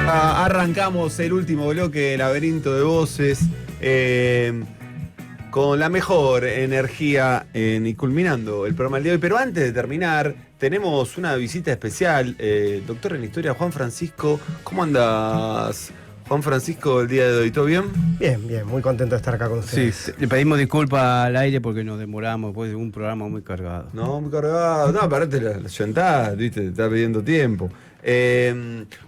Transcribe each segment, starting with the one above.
Arrancamos el último bloque de Laberinto de Voces con la mejor energía y culminando el programa del día de hoy. Pero antes de terminar, tenemos una visita especial. Doctor en Historia, Juan Francisco. ¿Cómo andas, Juan Francisco, el día de hoy? ¿Todo bien? Bien, bien, muy contento de estar acá con ustedes. Sí, le pedimos disculpas al aire porque nos demoramos, pues de un programa muy cargado. No, muy cargado. No, aparte la sentás, viste, te está pidiendo tiempo.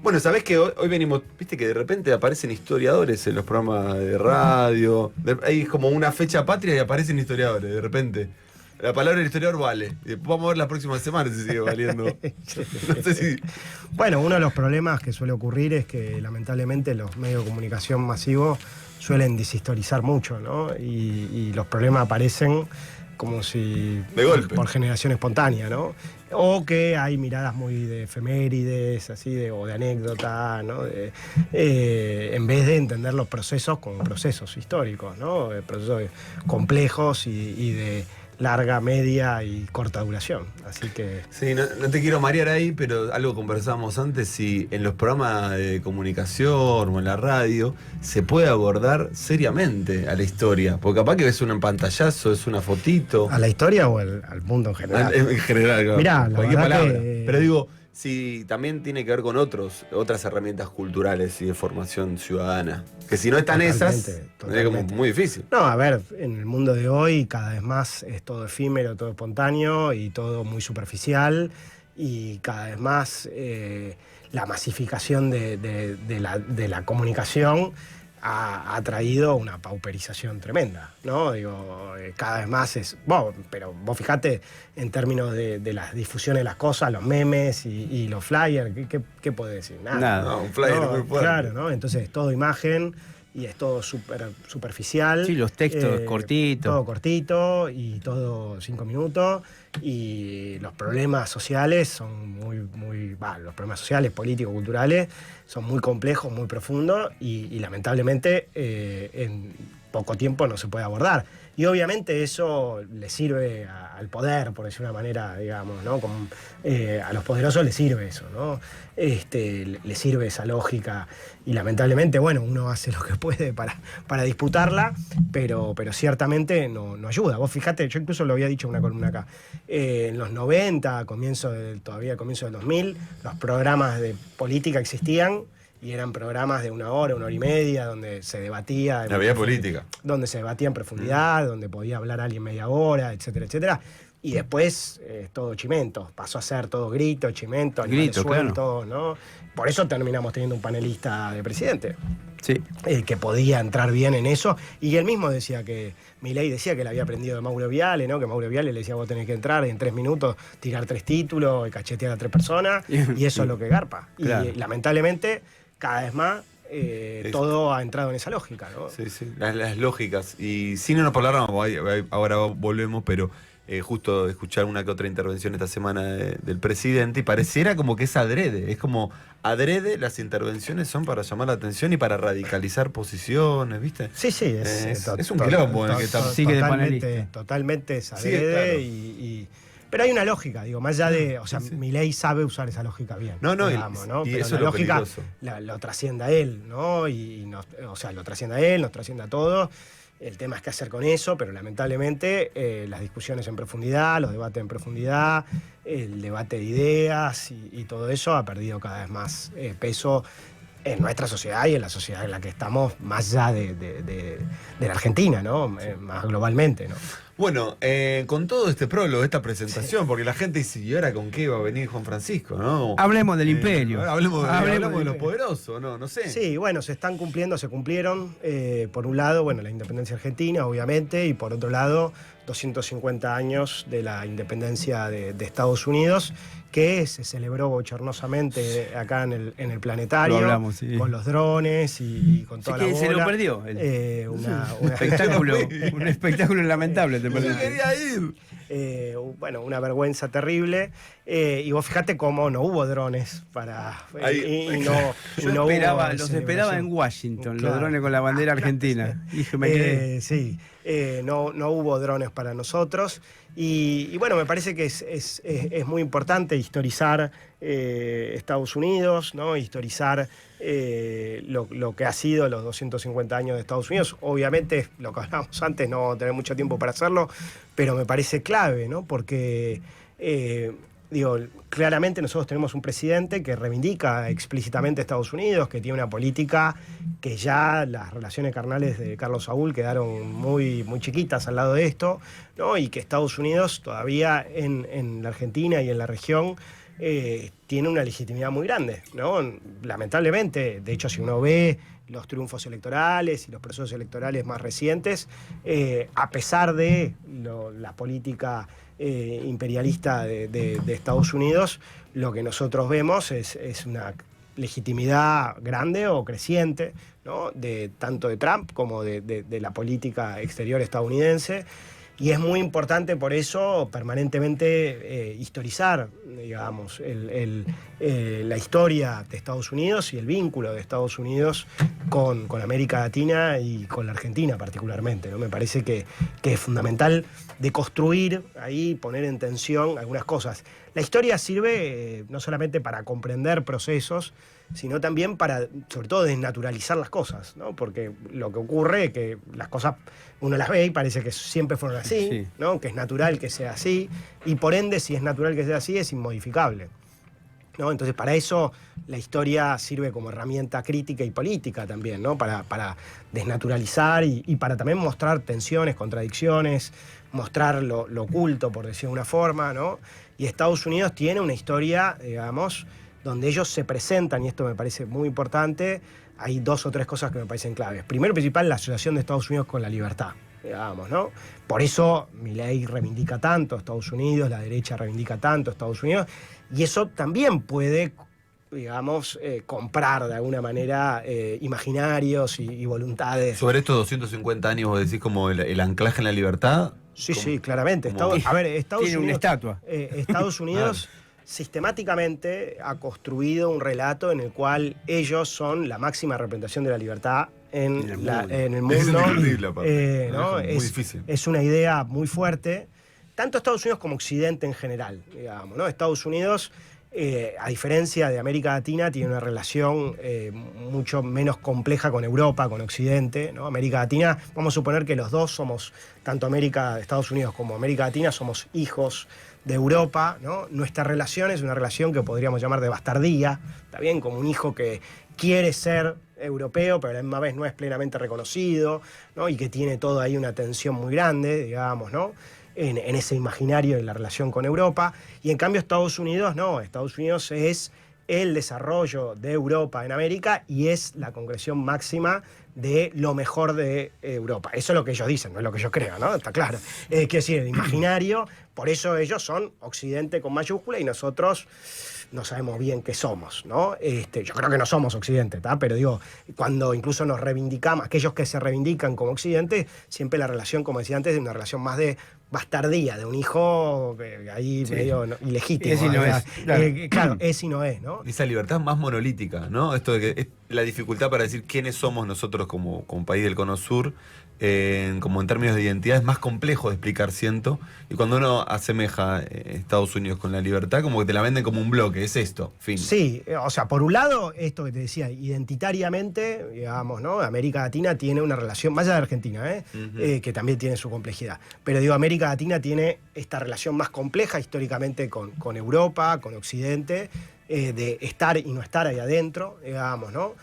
Bueno, sabés que hoy venimos, viste que de repente aparecen historiadores en los programas de radio. Hay como una fecha patria y aparecen historiadores, de repente. La palabra del historiador vale. Vamos a ver la próxima semana si sigue valiendo. No sé si... Bueno, uno de los problemas que suele ocurrir es que lamentablemente los medios de comunicación masivos suelen deshistorizar mucho, ¿no? Y los problemas aparecen como si... De golpe. Por generación espontánea, ¿no? O que hay miradas muy de efemérides, así, o de anécdota, ¿no? En vez de entender los procesos como procesos históricos, ¿no? Procesos complejos y de larga, media y corta duración. Así que... Sí, no te quiero marear ahí, pero algo conversábamos antes, si en los programas de comunicación o en la radio se puede abordar seriamente a la historia. Porque capaz que ves un pantallazo, es una fotito. ¿A la historia o al mundo en general? En general, claro. Mirá, Cualquier palabra. Que... Pero digo, si también tiene que ver con otras herramientas culturales y de formación ciudadana. Que si no están Totalmente. Es como muy difícil. No, a ver, en el mundo de hoy cada vez más es todo efímero, todo espontáneo y todo muy superficial, y cada vez más la masificación de la comunicación ha traído una pauperización tremenda, ¿no? Digo, cada vez más es... Bueno, pero vos fijate en términos de las difusiones de las cosas, los memes y los flyers, ¿qué podés decir? Nada. No, un flyer No, muy fuerte. claro, ¿no? Entonces es todo imagen y es todo superficial. Sí, los textos cortitos. Todo cortito y todo 5 minutos. Y los problemas sociales son los problemas sociales, políticos, culturales, son muy complejos, muy profundos y lamentablemente en poco tiempo no se puede abordar. Y obviamente eso le sirve al poder, por decir una manera, digamos, ¿no? A los poderosos les sirve eso, ¿no? Le sirve esa lógica. Y lamentablemente, bueno, uno hace lo que puede para disputarla, pero ciertamente no ayuda. Vos fijate, yo incluso lo había dicho en una columna acá. En los 90, todavía comienzo del 2000, los programas de política existían. Y eran programas de 1 hora, 1 hora y media, donde se debatía... Había política. Donde se debatía en profundidad, donde podía hablar alguien media hora, etcétera, etcétera. Y después todo chimento. Pasó a ser todo grito, chimento, animales sueltos, ¿no? Por eso terminamos teniendo un panelista de presidente. Sí. Que podía entrar bien en eso. Y él mismo decía que... Milei decía que le había aprendido de Mauro Viale, ¿no? Que Mauro Viale le decía, vos tenés que entrar y en 3 minutos tirar 3 títulos y cachetear a 3 personas. Y eso es lo que garpa. Claro. Y lamentablemente... cada vez más todo ha entrado en esa lógica, ¿no? Sí, sí, las lógicas. Y si no nos hablaron, ahora volvemos, pero justo escuchar una que otra intervención esta semana del presidente y pareciera como que es adrede. Es como adrede, las intervenciones son para llamar la atención y para radicalizar posiciones, ¿viste? Sí, sí, es un quilombo en el que estamos. Sigue de panelista. Totalmente es adrede, sí, claro. Pero hay una lógica, digo, más allá de... O sea, sí. Milei sabe usar esa lógica bien. No, digamos, ¿no? Y pero eso la lógica es lo trasciende a él, ¿no? O sea, lo trasciende a él, nos trasciende a todos. El tema es qué hacer con eso, pero lamentablemente las discusiones en profundidad, los debates en profundidad, el debate de ideas y todo eso ha perdido cada vez más peso en nuestra sociedad y en la sociedad en la que estamos, más allá de la Argentina, ¿no? Más globalmente, ¿no? Bueno, con todo este prólogo, esta presentación, porque la gente dice, ¿y ahora con qué va a venir Juan Francisco? ¿No? Hablemos del imperio. Hablemos de los poderosos, no sé. Sí, bueno, se cumplieron. Por un lado, bueno, la independencia argentina, obviamente, y por otro lado, 250 años de la independencia de Estados Unidos, que se celebró bochornosamente acá en el planetario. Lo hablamos, sí. Con los drones y con toda la bola. Se lo perdió. Un espectáculo lamentable. Yo quería ir. Bueno, una vergüenza terrible. Y vos fijate cómo no hubo drones para... Yo esperaba, los esperaba en Washington, Claro. los drones con la bandera argentina. Dije, me quedé. Sí, no hubo drones para nosotros. Y bueno, me parece que es muy importante historizar Estados Unidos, ¿no? Historizar lo que ha sido los 250 años de Estados Unidos. Obviamente, lo que hablábamos antes, no tener mucho tiempo para hacerlo, pero me parece clave, ¿no? Porque... digo, claramente nosotros tenemos un presidente que reivindica explícitamente a Estados Unidos, que tiene una política que ya las relaciones carnales de Carlos Saúl quedaron muy, muy chiquitas al lado de esto, ¿no? Y que Estados Unidos todavía en la Argentina y en la región tiene una legitimidad muy grande, ¿no? Lamentablemente, de hecho, si uno ve los triunfos electorales y los procesos electorales más recientes, a pesar de la política imperialista de Estados Unidos, lo que nosotros vemos es una legitimidad grande o creciente, ¿no? Tanto de Trump como de la política exterior estadounidense. Y es muy importante por eso permanentemente historizar, digamos, la historia de Estados Unidos y el vínculo de Estados Unidos con América Latina y con la Argentina particularmente, ¿no? Me parece que es fundamental de construir ahí, poner en tensión algunas cosas. La historia sirve no solamente para comprender procesos, sino también para, sobre todo, desnaturalizar las cosas, ¿no? Porque lo que ocurre es que las cosas uno las ve y parece que siempre fueron así, Sí. ¿no? Que es natural que sea así, y por ende, si es natural que sea así, es inmodificable, ¿no? Entonces, para eso la historia sirve como herramienta crítica y política también, ¿no? Para desnaturalizar y para también mostrar tensiones, contradicciones, mostrar lo oculto, por decir de una forma, ¿no? Y Estados Unidos tiene una historia, digamos, donde ellos se presentan, y esto me parece muy importante. Hay dos o tres cosas que me parecen claves. Primero y principal, la asociación de Estados Unidos con la libertad, digamos, ¿no? Por eso Milei reivindica tanto a Estados Unidos, la derecha reivindica tanto a Estados Unidos, y eso también puede, digamos, comprar de alguna manera imaginarios y voluntades. Sobre estos 250 años, vos decís como el anclaje en la libertad. Sí, ¿Cómo? sí, claramente. Como- Estados Tiene una Unidos, estatua. Estados Unidos sistemáticamente ha construido un relato en el cual ellos son la máxima representación de la libertad en el mundo. Es increíble, aparte. ¿no? Es muy difícil. Es una idea muy fuerte, tanto Estados Unidos como Occidente en general, digamos, ¿no? Estados Unidos, a diferencia de América Latina, tiene una relación mucho menos compleja con Europa, con Occidente, ¿no? América Latina, vamos a suponer que los dos somos, tanto Estados Unidos como América Latina, somos hijos de Europa, ¿no? Nuestra relación es una relación que podríamos llamar de bastardía, ¿está bien? Como un hijo que quiere ser europeo, pero a la misma vez no es plenamente reconocido, ¿no? Y que tiene toda ahí una tensión muy grande, digamos, ¿no? En ese imaginario de la relación con Europa. Y en cambio Estados Unidos no, Estados Unidos es el desarrollo de Europa en América y es la concreción máxima de lo mejor de Europa. Eso es lo que ellos dicen, no es lo que yo creo, ¿no? Está claro. Quiero decir, el imaginario, por eso ellos son Occidente con mayúscula y nosotros no sabemos bien qué somos, ¿no? Yo creo que no somos Occidente, ¿tá? Pero digo, cuando incluso nos reivindicamos, aquellos que se reivindican como Occidente, siempre la relación, como decía antes, es una relación más de bastardía, de un hijo ahí Sí. medio ilegítimo. Es y no ¿verdad? es, claro. Claro, es y no es, ¿no? Esa libertad más monolítica, ¿no? Esto de que es la dificultad para decir quiénes somos nosotros como país del Cono Sur, como en términos de identidad, es más complejo de explicar, siento. Y cuando uno asemeja Estados Unidos con la libertad, como que te la venden como un bloque, es esto, fin. Sí, o sea, por un lado, esto que te decía, identitariamente, digamos, ¿no? América Latina tiene una relación, más allá de Argentina, Ujú. que también tiene su complejidad. Pero digo, América Latina tiene esta relación más compleja históricamente con Europa, con Occidente, de estar y no estar ahí adentro, digamos, ¿no?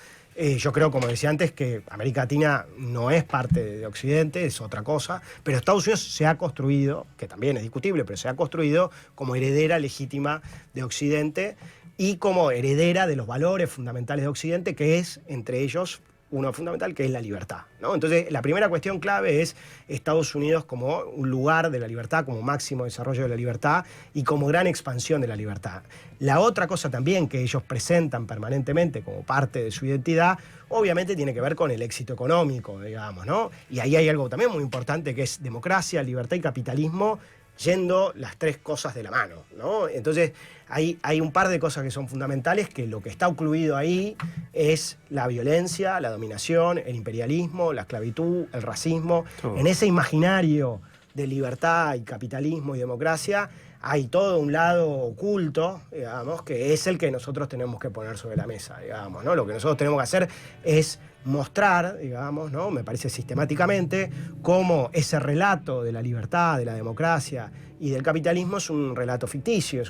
Yo creo, como decía antes, que América Latina no es parte de Occidente, es otra cosa, pero Estados Unidos se ha construido, que también es discutible, pero se ha construido como heredera legítima de Occidente y como heredera de los valores fundamentales de Occidente, que es, entre ellos, uno fundamental, que es la libertad, ¿no? Entonces, la primera cuestión clave es Estados Unidos como un lugar de la libertad, como máximo desarrollo de la libertad y como gran expansión de la libertad. La otra cosa también que ellos presentan permanentemente como parte de su identidad, obviamente tiene que ver con el éxito económico, digamos, ¿no? Y ahí hay algo también muy importante que es democracia, libertad y capitalismo yendo las tres cosas de la mano, ¿no? Entonces, hay un par de cosas que son fundamentales, que lo que está incluido ahí es la violencia, la dominación, el imperialismo, la esclavitud, el racismo. Todo. En ese imaginario de libertad y capitalismo y democracia hay todo un lado oculto, digamos, que es el que nosotros tenemos que poner sobre la mesa, digamos, ¿no? Lo que nosotros tenemos que hacer es mostrar, digamos, ¿no? Me parece sistemáticamente, cómo ese relato de la libertad, de la democracia y del capitalismo es un relato ficticio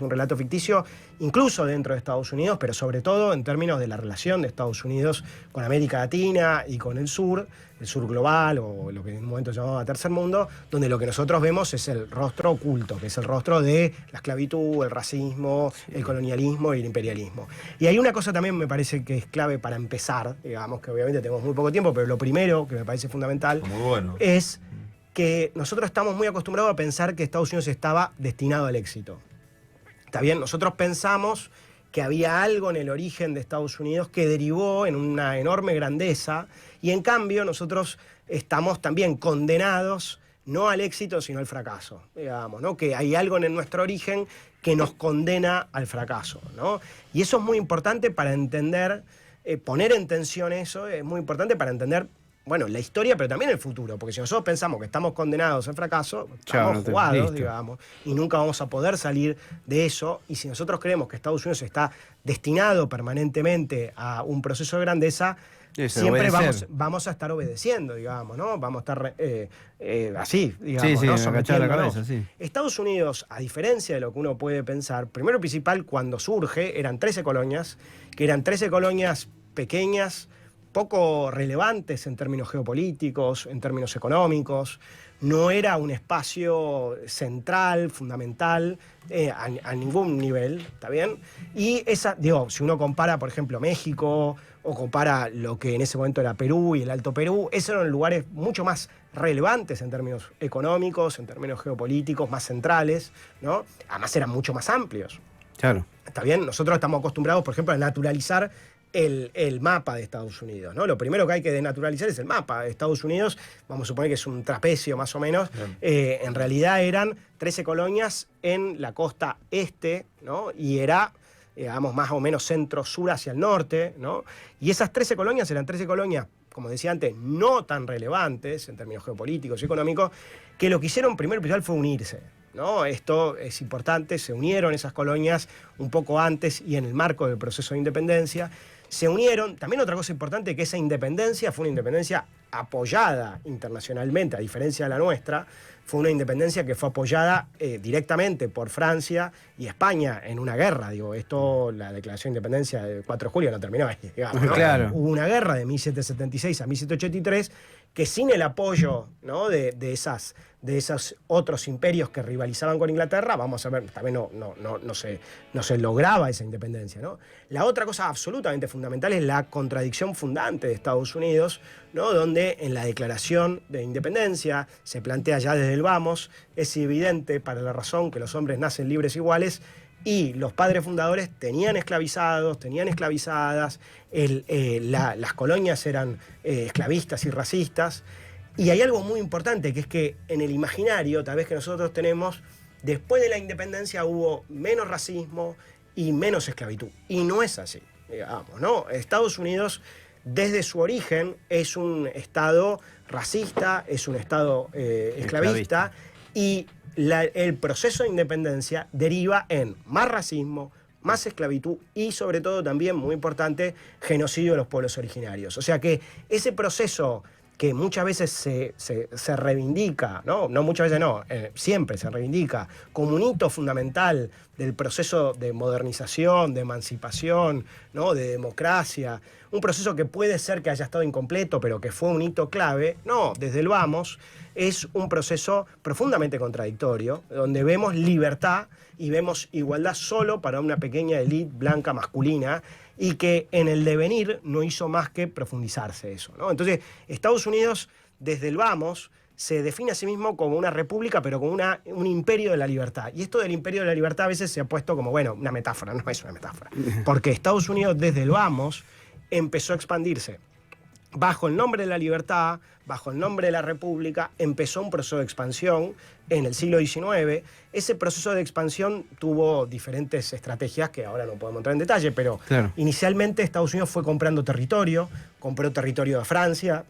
incluso dentro de Estados Unidos, pero sobre todo en términos de la relación de Estados Unidos con América Latina y con el sur global, o lo que en un momento se llamaba Tercer Mundo, donde lo que nosotros vemos es el rostro oculto, que es el rostro de la esclavitud, el racismo, el colonialismo y el imperialismo. Y hay una cosa también me parece que es clave para empezar, digamos, que obviamente tenemos muy poco tiempo, pero lo primero que me parece fundamental Muy bueno. es que nosotros estamos muy acostumbrados a pensar que Estados Unidos estaba destinado al éxito. ¿Está bien? Nosotros pensamos que había algo en el origen de Estados Unidos que derivó en una enorme grandeza, y en cambio nosotros estamos también condenados no al éxito sino al fracaso, digamos, ¿no? Que hay algo en nuestro origen que nos condena al fracaso, ¿no? Y eso es muy importante para entender, poner en tensión eso es muy importante para entender, bueno, la historia, pero también el futuro, porque si nosotros pensamos que estamos condenados al fracaso, estamos jugados, digamos, y nunca vamos a poder salir de eso. Y si nosotros creemos que Estados Unidos está destinado permanentemente a un proceso de grandeza, siempre vamos a estar obedeciendo, digamos, ¿no? Vamos a estar así, digamos, sí, ¿no? agachar la cabeza, sí. Estados Unidos, a diferencia de lo que uno puede pensar, primero y principal, cuando surge, eran 13 colonias, que eran 13 colonias pequeñas, poco relevantes en términos geopolíticos, en términos económicos. No era un espacio central, fundamental, a ningún nivel, ¿está bien? Y esa, digo, si uno compara, por ejemplo, México, o compara lo que en ese momento era Perú y el Alto Perú, esos eran lugares mucho más relevantes en términos económicos, en términos geopolíticos, más centrales, ¿no? Además eran mucho más amplios. Claro. ¿Está bien? Nosotros estamos acostumbrados, por ejemplo, a naturalizar el mapa de Estados Unidos, ¿no? Lo primero que hay que denaturalizar es el mapa de Estados Unidos. Vamos a suponer que es un trapecio más o menos. En realidad eran 13 colonias en la costa este, ¿no? Y era, digamos, más o menos centro-sur hacia el norte, ¿no? Y esas 13 colonias eran 13 colonias, como decía antes, no tan relevantes en términos geopolíticos y económicos, que lo que hicieron primero y principal fue unirse, ¿no? Esto es importante, se unieron esas colonias un poco antes y en el marco del proceso de independencia. Se unieron, también otra cosa importante, que esa independencia fue una independencia apoyada internacionalmente, a diferencia de la nuestra, fue una independencia que fue apoyada directamente por Francia y España en una guerra. Digo, esto, la declaración de independencia del 4 de julio no terminó ahí, digamos, ¿no? Claro. Hubo una guerra de 1776 a 1783 que sin el apoyo, ¿no? de esos otros imperios que rivalizaban con Inglaterra, vamos a ver, también no se lograba esa independencia, ¿no? La otra cosa absolutamente fundamental es la contradicción fundante de Estados Unidos, ¿no? Donde en la declaración de independencia se plantea ya desde el vamos, es evidente para la razón que los hombres nacen libres iguales, y los padres fundadores tenían esclavizados, tenían esclavizadas, las colonias eran esclavistas y racistas. Y hay algo muy importante, que es que en el imaginario, tal vez que nosotros tenemos, después de la independencia hubo menos racismo y menos esclavitud. Y no es así, digamos, ¿no? Estados Unidos, desde su origen, es un Estado racista, es un Estado esclavista, y el proceso de independencia deriva en más racismo, más esclavitud y, sobre todo, también, muy importante, genocidio de los pueblos originarios. O sea que ese proceso que muchas veces se reivindica, ¿no? No muchas veces no, siempre se reivindica como un hito fundamental del proceso de modernización, de emancipación, ¿no? De democracia, un proceso que puede ser que haya estado incompleto, pero que fue un hito clave. No, desde el vamos, es un proceso profundamente contradictorio, donde vemos libertad y vemos igualdad solo para una pequeña élite blanca masculina, y que en el devenir no hizo más que profundizarse eso, ¿no? Entonces, Estados Unidos, desde el vamos, se define a sí mismo como una república, pero como un imperio de la libertad. Y esto del imperio de la libertad a veces se ha puesto como, bueno, una metáfora, no es una metáfora. Porque Estados Unidos, desde el vamos, empezó a expandirse bajo el nombre de la libertad, bajo el nombre de la república, empezó un proceso de expansión en el siglo XIX. Ese proceso de expansión tuvo diferentes estrategias que ahora no podemos entrar en detalle, pero Claro. inicialmente Estados Unidos fue comprando territorio, compró territorio de Francia,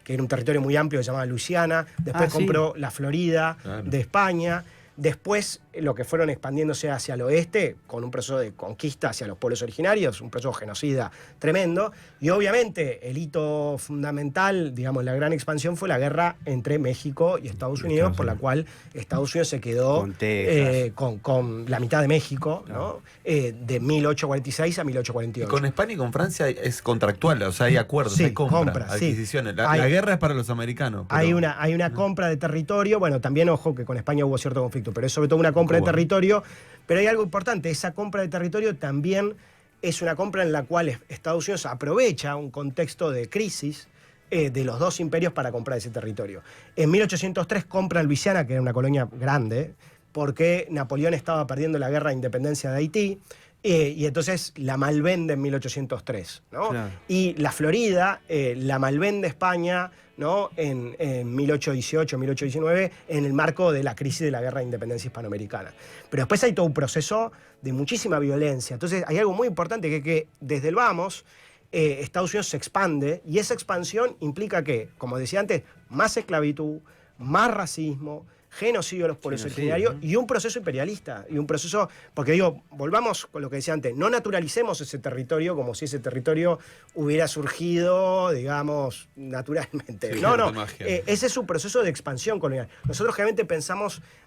que era un territorio muy amplio que se llamaba Luisiana, después Ah, sí. compró la Florida Claro. de España. Después, lo que fueron expandiéndose hacia el oeste, con un proceso de conquista hacia los pueblos originarios, un proceso genocida tremendo. Y obviamente, el hito fundamental, digamos, la gran expansión fue la guerra entre México y Estados Unidos, por la cual Estados Unidos se quedó Con Texas. con la mitad de México, ¿no? De 1846 a Y 1848. con España y con Francia es contractual, o sea, hay acuerdos, Sí, hay compras, compras, sí. adquisiciones. La Hay- guerra es para los americanos. pero- Hay una compra de territorio, bueno, también ojo que con España hubo cierto conflicto, pero es sobre todo una compra de Cuba. territorio. Pero hay algo importante, esa compra de territorio también es una compra en la cual Estados Unidos aprovecha un contexto de crisis de los dos imperios para comprar ese territorio. En 1803 compra Luisiana, que era una colonia grande, porque Napoleón estaba perdiendo la guerra de independencia de Haití, y entonces la malvende en 1803, ¿no? Claro. Y la Florida la malvende España, ¿no? en 1818, 1819, en el marco de la crisis de la guerra de independencia hispanoamericana. Pero después hay todo un proceso de muchísima violencia. Entonces hay algo muy importante que desde el vamos, Estados Unidos se expande, y esa expansión implica que, como decía antes, más esclavitud, más racismo, genocidio de los pueblos Genocidio, originarios y un proceso imperialista. Y un proceso, porque digo, volvamos con lo que decía antes, no naturalicemos ese territorio como si ese territorio hubiera surgido, digamos, naturalmente. Sí, no, no. de magia. Ese es un proceso de expansión colonial. Nosotros generalmente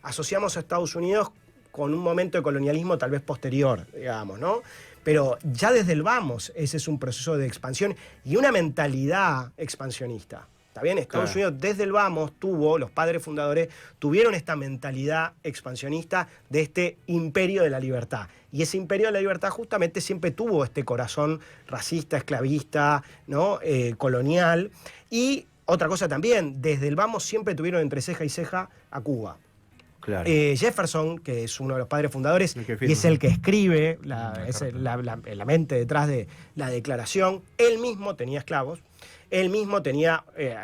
asociamos a Estados Unidos con un momento de colonialismo tal vez posterior, digamos, ¿no? Pero ya desde el vamos, ese es un proceso de expansión y una mentalidad expansionista. ¿Está bien? Estados Claro. Unidos desde el vamos los padres fundadores tuvieron esta mentalidad expansionista de este imperio de la libertad. Y ese imperio de la libertad justamente siempre tuvo este corazón racista, esclavista, ¿no? Colonial. Y otra cosa también, desde el vamos siempre tuvieron entre ceja y ceja a Cuba. Claro. Jefferson, que es uno de los padres fundadores, El que y firma. es el que escribe, es la mente detrás de la declaración, él mismo tenía esclavos, él mismo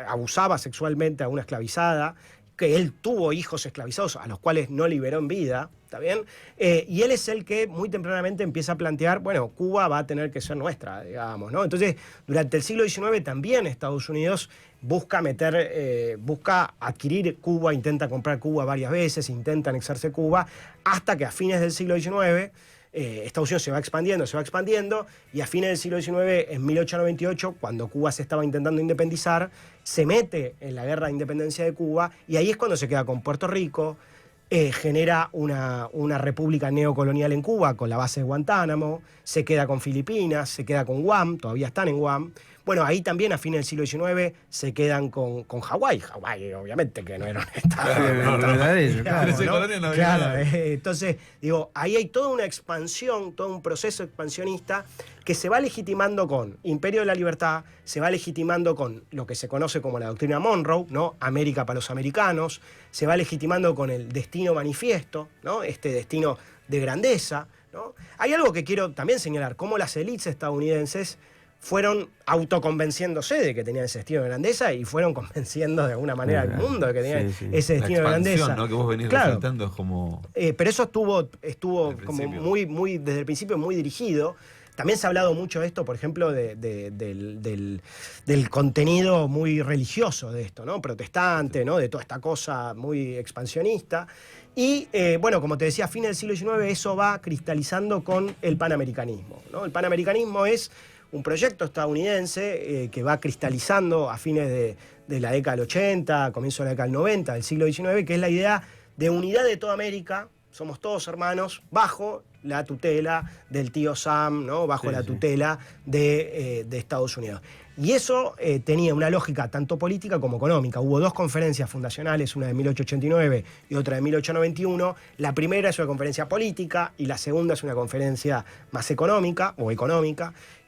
abusaba sexualmente a una esclavizada, que él tuvo hijos esclavizados a los cuales no liberó en vida, ¿está bien? Y él es el que muy tempranamente empieza a plantear, bueno, Cuba va a tener que ser nuestra, digamos, ¿no? Entonces, durante el siglo XIX también Estados Unidos busca adquirir Cuba, intenta comprar Cuba varias veces, intenta anexarse Cuba, hasta que a fines del siglo XIX Estados Unidos se va expandiendo, y a fines del siglo XIX, en 1898, cuando Cuba se estaba intentando independizar, se mete en la guerra de independencia de Cuba, y ahí es cuando se queda con Puerto Rico, genera una república neocolonial en Cuba con la base de Guantánamo, se queda con Filipinas, se queda con Guam, todavía están en Guam. Bueno, ahí también a fines del siglo XIX se quedan con Hawái. Hawái, obviamente, que no era un estado. No era de ellos, claro. Ese colonia no había Claro, nada. entonces, digo, ahí hay toda una expansión, todo un proceso expansionista que se va legitimando con Imperio de la Libertad, se va legitimando con lo que se conoce como la doctrina Monroe, ¿no? América para los americanos, se va legitimando con el destino manifiesto, ¿no? Este destino de grandeza, ¿no? Hay algo que quiero también señalar, cómo las élites estadounidenses fueron autoconvenciéndose de que tenían ese destino de grandeza y fueron convenciendo de alguna manera al mundo de que tenían Sí, sí. ese La destino de expansión, grandeza. ¿no? Que vos venís Claro. resaltando es como... Pero eso estuvo Desde el como principio. desde el principio muy dirigido. También se ha hablado mucho de esto, por ejemplo, del contenido muy religioso de esto, ¿no? Protestante, ¿no? De toda esta cosa muy expansionista. Y, bueno, como te decía, a fines del siglo XIX eso va cristalizando con el panamericanismo, ¿no? El panamericanismo es un proyecto estadounidense que va cristalizando a fines de la década del 80, comienzo de la década del 90, del siglo XIX, que es la idea de unidad de toda América, somos todos hermanos, bajo la tutela del tío Sam, ¿no? Bajo Sí, la sí. tutela de Estados Unidos. Y eso tenía una lógica tanto política como económica. Hubo dos conferencias fundacionales, una de 1889 y otra de 1891. La primera es una conferencia política y la segunda es una conferencia más económica,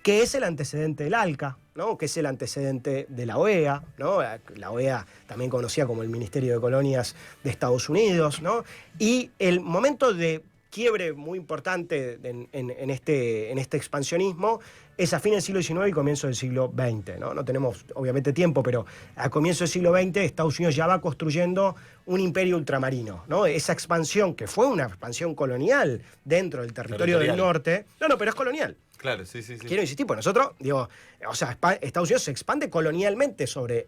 que es el antecedente del ALCA, ¿no? Que es el antecedente de la OEA, ¿no? La OEA también conocida como el Ministerio de Colonias de Estados Unidos, ¿no? Y el momento de quiebre muy importante en este expansionismo es a fin del siglo XIX y comienzo del siglo XX, ¿no? No tenemos obviamente tiempo, pero a comienzo del siglo XX Estados Unidos ya va construyendo un imperio ultramarino, ¿no? Esa expansión, que fue una expansión colonial dentro del territorio del norte, pero es colonial. Claro, sí. Quiero insistir, pues nosotros, Estados Unidos se expande colonialmente sobre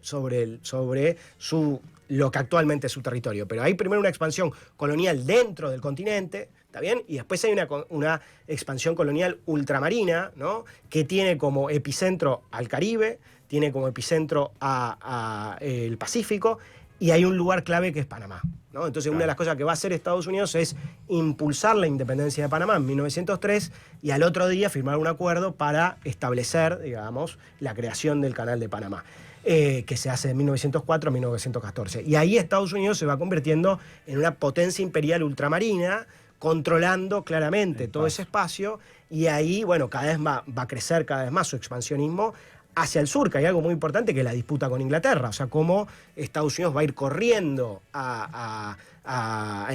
lo que actualmente es su territorio. Pero hay primero una expansión colonial dentro del continente, ¿está bien? Y después hay una expansión colonial ultramarina, ¿no? Que tiene como epicentro al Caribe, tiene como epicentro el Pacífico, y hay un lugar clave que es Panamá, ¿no? Entonces, una de las cosas que va a hacer Estados Unidos es impulsar la independencia de Panamá en 1903 y al otro día firmar un acuerdo para establecer, digamos, la creación del Canal de Panamá, que se hace de 1904 a 1914. Y ahí Estados Unidos se va convirtiendo en una potencia imperial ultramarina, controlando claramente todo ese espacio, y ahí, bueno, cada vez va a crecer cada vez más su expansionismo hacia el sur, que hay algo muy importante que es la disputa con Inglaterra, o sea, cómo Estados Unidos va a ir corriendo a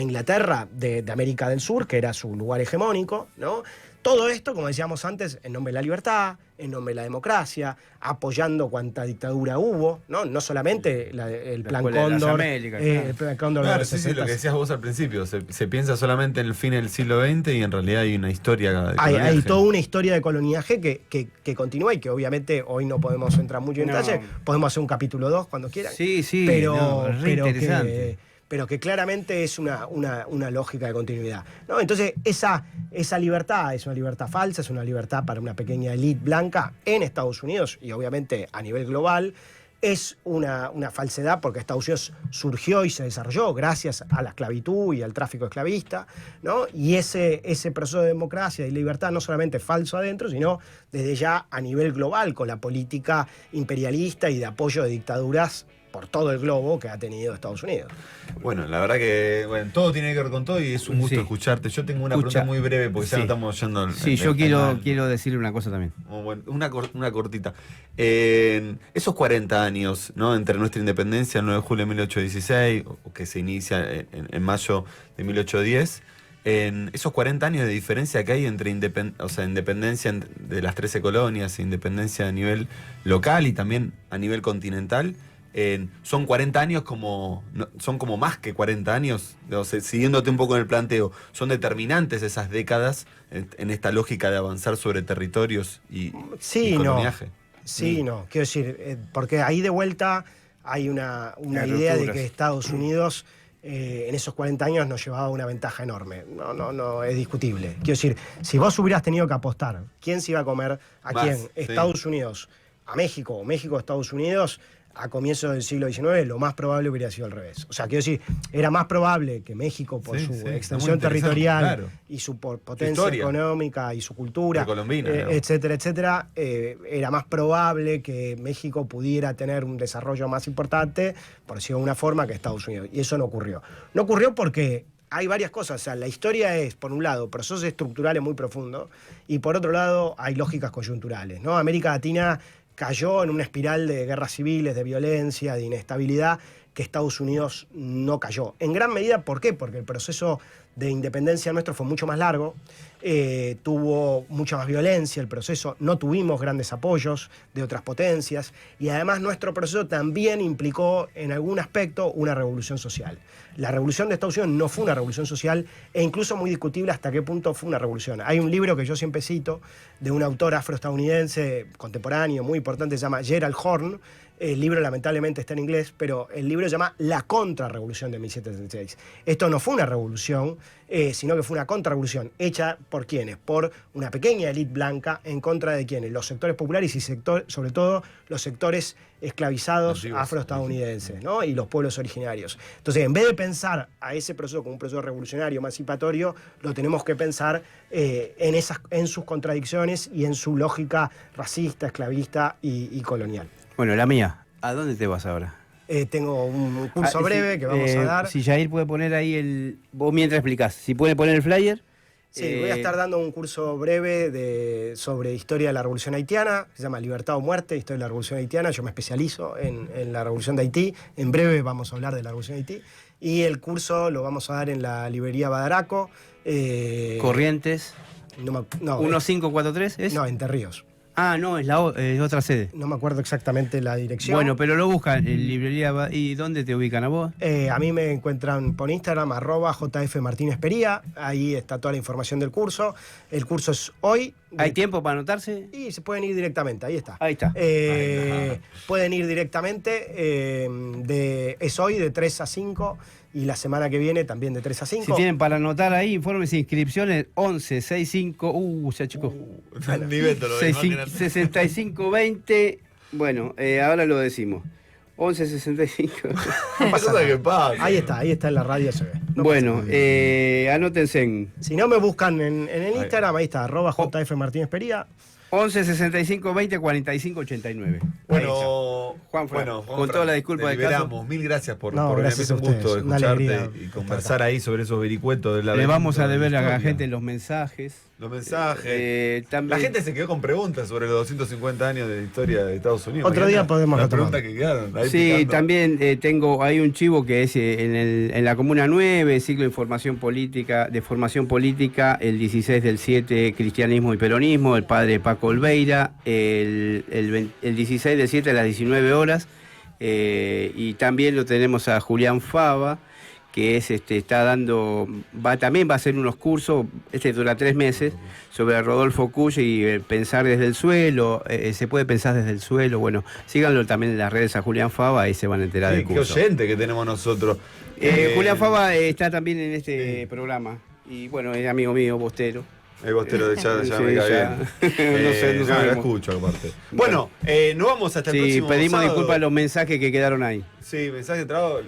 Inglaterra de América del Sur, que era su lugar hegemónico, ¿no? Todo esto, como decíamos antes, en nombre de la libertad, en nombre de la democracia, apoyando cuanta dictadura hubo, ¿no? No solamente el Plan Cóndor. El Plan Cóndor de los 60. Lo que decías vos al principio, se piensa solamente en el fin del siglo XX y en realidad hay una historia de coloniaje. Hay toda una historia de coloniaje que continúa y que obviamente hoy no podemos entrar mucho en detalle. Podemos hacer un capítulo 2 cuando quieran. Sí, pero interesante. Pero que claramente es una lógica de continuidad, ¿no? Entonces, esa libertad es una libertad falsa, es una libertad para una pequeña élite blanca en Estados Unidos y obviamente a nivel global. Es una falsedad porque Estados Unidos surgió y se desarrolló gracias a la esclavitud y al tráfico esclavista, ¿no? Y ese proceso de democracia y libertad no solamente es falso adentro, sino desde ya a nivel global, con la política imperialista y de apoyo de dictaduras por todo el globo que ha tenido Estados Unidos. Bueno, la verdad que todo tiene que ver con todo y es un gusto escucharte. Yo tengo una pregunta muy breve porque ya no estamos yendo. Yo quiero decirle una cosa también. Una cortita. Esos 40 años, ¿no? Entre nuestra independencia, el 9 de julio de 1816, o que se inicia en mayo de 1810, en esos 40 años de diferencia que hay entre independencia de las 13 colonias, independencia a nivel local y también a nivel continental, son 40 años son como más que 40 años, siguiéndote un poco en el planteo, son determinantes esas décadas en esta lógica de avanzar sobre territorios y coloniaje. No, quiero decir, porque ahí de vuelta hay una idea de que Estados Unidos en esos 40 años nos llevaba una ventaja enorme. No, es discutible. Quiero decir, si vos hubieras tenido que apostar, ¿quién se iba a comer a quién? Estados Unidos a México o México a Estados Unidos. A comienzos del siglo XIX, lo más probable hubiera sido al revés. O sea, quiero decir, era más probable que México, por su extensión territorial y su potencia económica y su cultura, etcétera, era más probable que México pudiera tener un desarrollo más importante, por decirlo de una forma, que Estados Unidos. Y eso no ocurrió. No ocurrió porque hay varias cosas. O sea, la historia es, por un lado, procesos estructurales muy profundos, y por otro lado, hay lógicas coyunturales, ¿no? América Latina cayó en una espiral de guerras civiles, de violencia, de inestabilidad, que Estados Unidos no cayó. En gran medida, ¿por qué? Porque el proceso de independencia nuestro fue mucho más largo, tuvo mucha más violencia el proceso, no tuvimos grandes apoyos de otras potencias, y además nuestro proceso también implicó en algún aspecto una revolución social. La revolución de Estados Unidos no fue una revolución social, e incluso muy discutible hasta qué punto fue una revolución. Hay un libro que yo siempre cito, de un autor afroestadounidense contemporáneo muy importante, se llama Gerald Horne. El libro lamentablemente está en inglés, pero el libro se llama La Contrarrevolución de 1776. Esto no fue una revolución, sino que fue una contrarrevolución hecha por ¿quiénes? Por una pequeña élite blanca en contra de ¿quiénes? Los sectores populares y sobre todo los sectores esclavizados afroestadounidenses, ¿no? Y los pueblos originarios. Entonces, en vez de pensar a ese proceso como un proceso revolucionario, emancipatorio, lo tenemos que pensar en sus contradicciones y en su lógica racista, esclavista y colonial. Bueno, la mía, ¿a dónde te vas ahora? Tengo un curso breve que vamos a dar. Si Jair puede poner ahí vos mientras explicás, si puede poner el flyer, Sí, voy a estar dando un curso breve sobre historia de la Revolución Haitiana, se llama Libertad o Muerte, historia de la Revolución Haitiana. Yo me especializo en la Revolución de Haití. En breve vamos a hablar de la Revolución de Haití. Y el curso lo vamos a dar en la librería Badaraco. Corrientes. No, 1543 ¿es? No, Entre Ríos. Ah, no, es otra sede. No me acuerdo exactamente la dirección. Bueno, pero lo buscan en librería. ¿Y dónde te ubican a vos? A mí me encuentran por Instagram, @JFMartinezpería. Ahí está toda la información del curso. El curso es hoy. ¿Hay tiempo para anotarse? Y se pueden ir directamente, ahí está. Ahí está. Pueden ir directamente, es hoy de 3 a 5 y la semana que viene también de 3 a 5. Si tienen para anotar ahí, informes e inscripciones 11 65, se achicó. Ni Beto lo ve, 65 20. Bueno, ahora lo decimos. 11 65. No pasa nada que pasa. Ahí está en la radio, se ve. No bueno, anótense. Si no me buscan en el Instagram, ahí está, @JFMartinezpería. 11 65 20 45 89. Bueno, Juanfran, Juanfran, con toda la disculpa del caso. Mil gracias por gracias es a un gusto ustedes. Una escucharte alegría y conversar ahí sobre esos vericuetos de la Le vamos a de deber a la historia. gente los mensajes. Los mensajes. También, La gente se quedó con preguntas sobre los 250 años de historia de Estados Unidos. Otro día podemos las retomar. preguntas que quedaron. Ahí sí, picando. también hay un chivo que es en la Comuna 9, ciclo de formación política, el 16 del 7, cristianismo y peronismo, el padre Paco Olveira, el 16 del 7 a las 19 horas, y también lo tenemos a Julián Fava, que también va a hacer unos cursos, dura 3 meses, sobre Rodolfo Cuyo y pensar desde el suelo, se puede pensar desde el suelo, bueno, síganlo también en las redes a Julián Fava, ahí se van a enterar del Qué curso. oyente que tenemos nosotros. Julián Fava está también en este programa, y bueno, es amigo mío, bostero. El bostero de ya Sí, me cae ya. bien. No sé, lo sabemos. escucho aparte. Bueno, nos vamos hasta el Sí, próximo pedimos sábado. disculpas a los mensajes que quedaron ahí. Sí, mensaje de trabajo.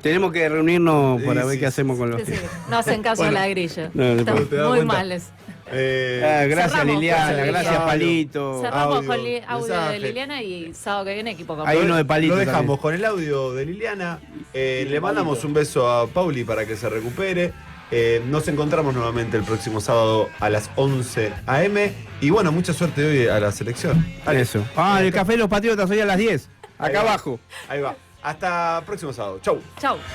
Tenemos que reunirnos para Sí, ver sí, qué hacemos con los... Sí, sí. No hacen caso a la grilla. No, no Están te das muy cuenta. males. gracias Cerramos, Liliana, pues, gracias audio. Palito. Cerramos audio, con audio de mensaje. Liliana y sábado que viene equipo Hay completo. uno de Palito Lo dejamos también. con el audio de Liliana. Le mandamos un beso a Pauli para que se recupere. Nos encontramos nuevamente el próximo sábado a las 11 a.m. Y bueno, mucha suerte hoy a la selección. Dale. Eso. El Café de los Patriotas hoy a las 10. Ahí Acá va. abajo. Ahí va. Hasta próximo sábado. Chau. Chau.